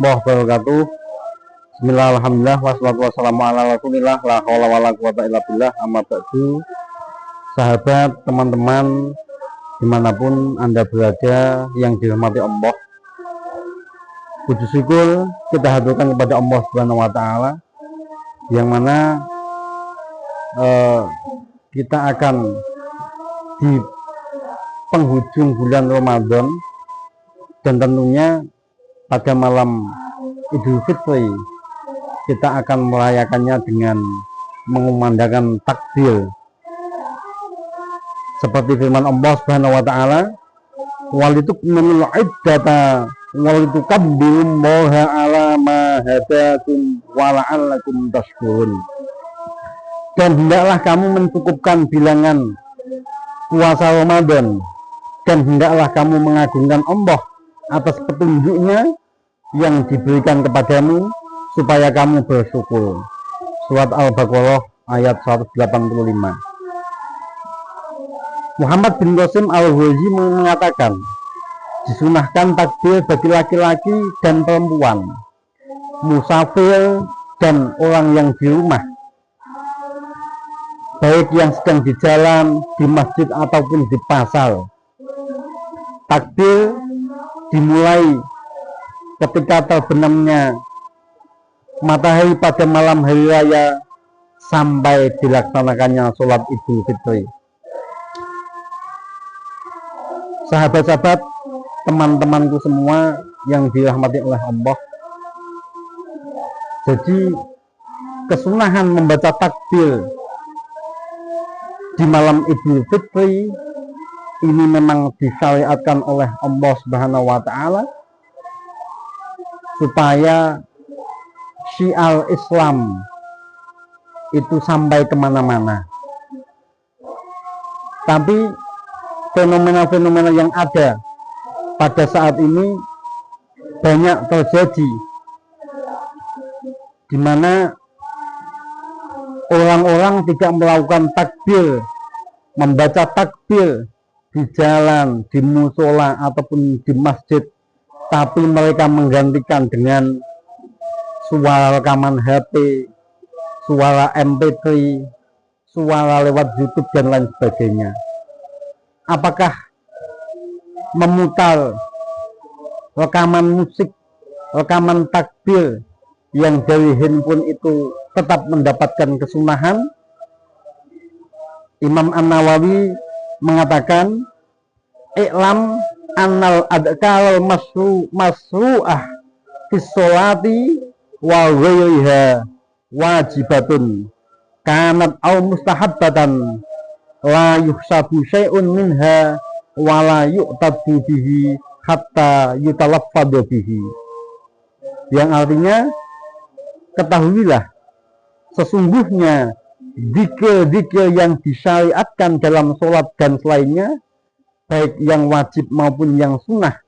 wabarakatuh. Bismillah, alhamdulillah, wassalatu wassalamu ala rasulillah, la haula wala quwata illa billah, amma ba'du. Sahabat, teman-teman, dimanapun Anda berada yang dirahmati Allah, puji syukur kita haturkan kepada Allah Subhanahu wa Ta'ala, yang mana kita akan di penghujung bulan Ramadan, dan tentunya pada malam Idul Fitri kita akan merayakannya dengan mengumandangkan takbir seperti firman Allah Subhanahu wa Ta'ala, walitukminul iddata walitukabbirullaha ala ma hadakum wa la'allakum tashkurun. Dan hendaklah kamu mencukupkan bilangan puasa Ramadan, dan hendaklah kamu mengagungkan Allah atas petunjuknya yang diberikan kepadamu supaya kamu bersyukur. Surat Al-Baqarah ayat 185. Muhammad bin Qasim Al-Ghazi mengatakan, disunahkan takbir bagi laki-laki dan perempuan, musafir dan orang yang di rumah, baik yang sedang di jalan, di masjid ataupun di pasar. Takbir dimulai ketika terbenamnya matahari pada malam hari raya sampai dilaksanakannya sholat Idul Fitri. Sahabat-sahabat, teman-temanku semua yang dirahmati oleh Allah, jadi kesunahan membaca takbir di malam Idul Fitri ini memang disyariatkan oleh Allah Subhanahu wa Ta'ala supaya syiar Islam itu sampai kemana-mana. Tapi fenomena-fenomena yang ada pada saat ini banyak terjadi, di mana orang-orang tidak melakukan takbir, membaca takbir di jalan, di musola ataupun di masjid, tapi mereka menggantikan dengan suara rekaman HP, suara MP3, suara lewat YouTube dan lain sebagainya. Apakah memutar rekaman musik, rekaman takbir yang dari handphone itu tetap mendapatkan kesunahan? Imam An-Nawawi mengatakan, i'lam annal adkal masru'ah fis sholati wa ghairiha wajibatun kanat aw mustahabbatan la yuhsabu syai'un minha wa la yu'tadu bihi hatta yutalaffadhu bihi. Yang artinya, ketahuilah sesungguhnya zikir-zikir yang disyariatkan dalam sholat dan selainnya, baik yang wajib maupun yang sunnah,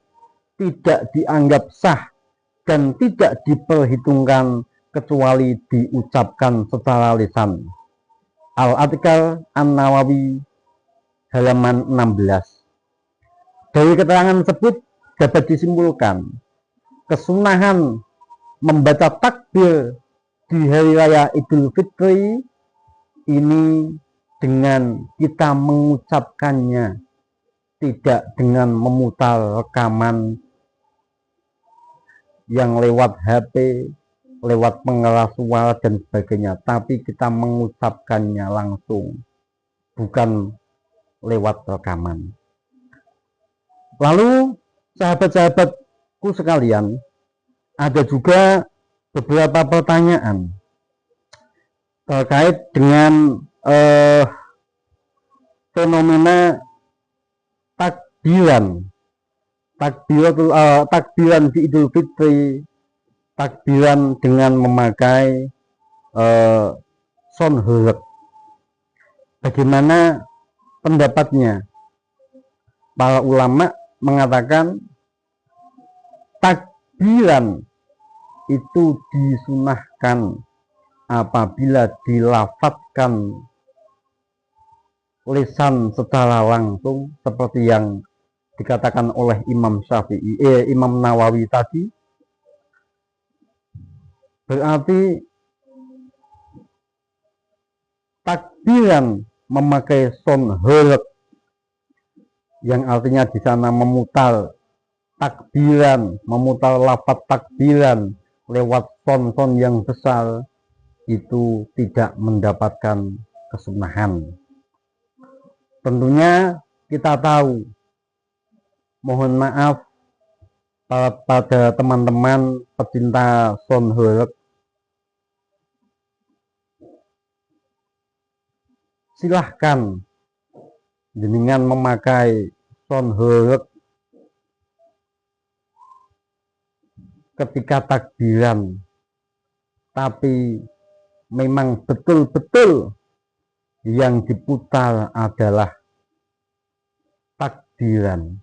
tidak dianggap sah dan tidak diperhitungkan kecuali diucapkan secara lisan. Al-Adkar An-Nawawi halaman 16. Dari keterangan tersebut dapat disimpulkan kesunahan membaca takbir di hari raya Idul Fitri ini dengan kita mengucapkannya, tidak dengan memutar rekaman yang lewat HP, lewat pengeras suara dan sebagainya, tapi kita mengucapkannya langsung, bukan lewat rekaman. Lalu sahabat-sahabatku sekalian, ada juga beberapa pertanyaan terkait dengan fenomena takbiran di Idul Fitri, takbiran dengan memakai sound huruf. Bagaimana pendapatnya? Para ulama mengatakan takbiran itu disunahkan apabila dilafadzkan lisan secara langsung, seperti yang dikatakan oleh Imam Nawawi tadi, Berarti takbiran memakai son holek, yang artinya di sana memutar takbiran, memutar lafaz takbiran lewat son-son yang besar, itu tidak mendapatkan kesunahan. Tentunya kita tahu, mohon maaf pada teman-teman pecinta son holek, silahkan dengan memakai son holek ketika takbiran, tapi memang betul-betul yang diputar adalah takbiran,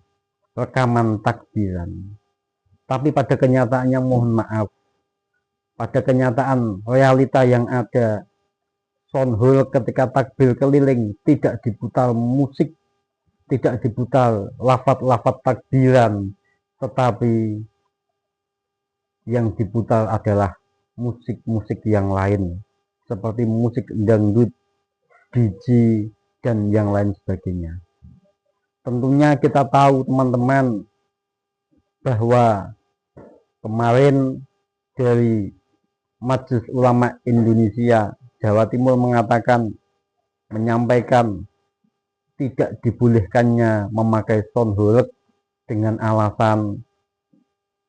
rekaman takbiran. Tapi pada kenyataannya, mohon maaf, pada kenyataan realita yang ada, son holek ketika takbir keliling tidak diputar musik, tidak diputar lafaz-lafaz takbiran, tetapi yang diputar adalah musik-musik yang lain, seperti musik dangdut, DJ, dan yang lain sebagainya. Tentunya kita tahu teman-teman bahwa kemarin dari Majelis Ulama Indonesia Jawa Timur menyampaikan tidak dibolehkannya memakai son holek dengan alasan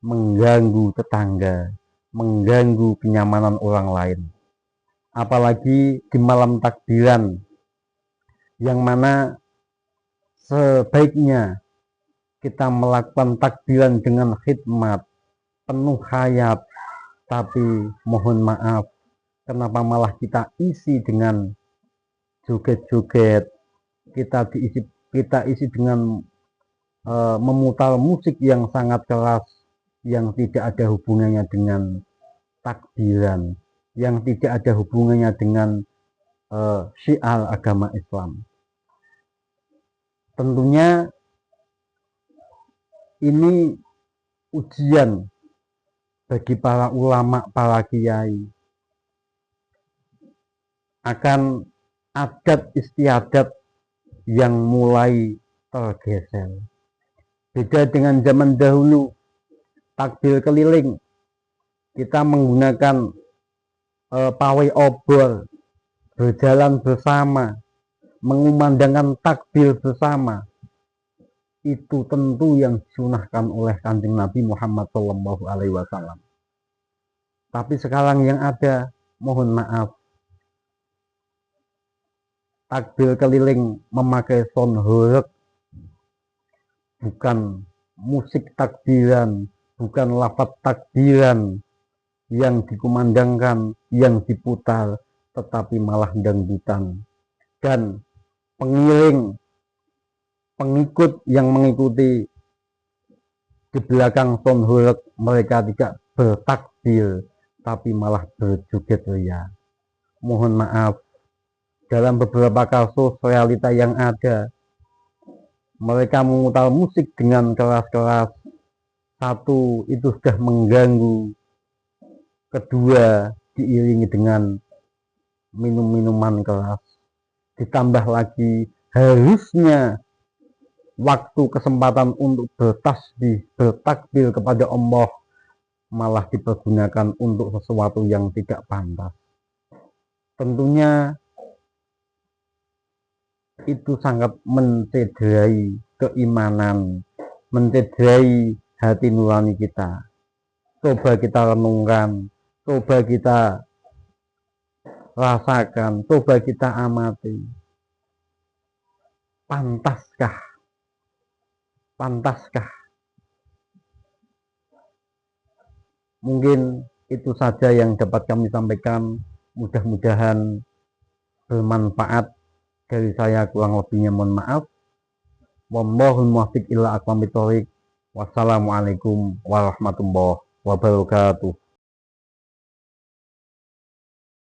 mengganggu tetangga, mengganggu kenyamanan orang lain. Apalagi di malam takbiran, yang mana sebaiknya kita melakukan takbiran dengan khidmat penuh hayat, tapi mohon maaf, kenapa malah kita isi dengan joget-joget, kita isi dengan memutar musik yang sangat keras, yang tidak ada hubungannya dengan takbiran, yang tidak ada hubungannya dengan syiar agama Islam. Tentunya ini ujian bagi para ulama, para kiai, akan adat istiadat yang mulai tergeser. Beda dengan zaman dahulu, takbir keliling, kita menggunakan pawai obor, berjalan bersama, mengumandangkan takbir bersama. Itu tentu yang disunahkan oleh Kanjeng Nabi Muhammad SAW. Tapi sekarang yang ada, mohon maaf, takbir keliling memakai son holek, bukan musik takbiran, bukan lafaz takbiran yang dikumandangkan, yang diputar, tetapi malah dangdutan. Dan pengikut yang mengikuti di belakang son holek, mereka tidak bertakbir, tapi malah berjoget ria. Mohon maaf, dalam beberapa kasus realita yang ada, mereka memutar musik dengan keras-keras. Satu, itu sudah mengganggu. Kedua, diiringi dengan minum-minuman keras. Ditambah lagi, harusnya waktu kesempatan untuk bertasbih, bertakbir kepada Allah, malah dipergunakan untuk sesuatu yang tidak pantas. Tentunya itu sangat mencederai keimanan, mencederai hati nurani kita. Coba kita renungkan, coba kita rasakan, coba kita amati. Pantaskah? Mungkin itu saja yang dapat kami sampaikan. Mudah-mudahan bermanfaat. Dari saya kurang lebihnya mohon maaf. Wallahul muwaffiq ila aqwamit thoriq. Wassalamualaikum warahmatullahi wabarakatuh.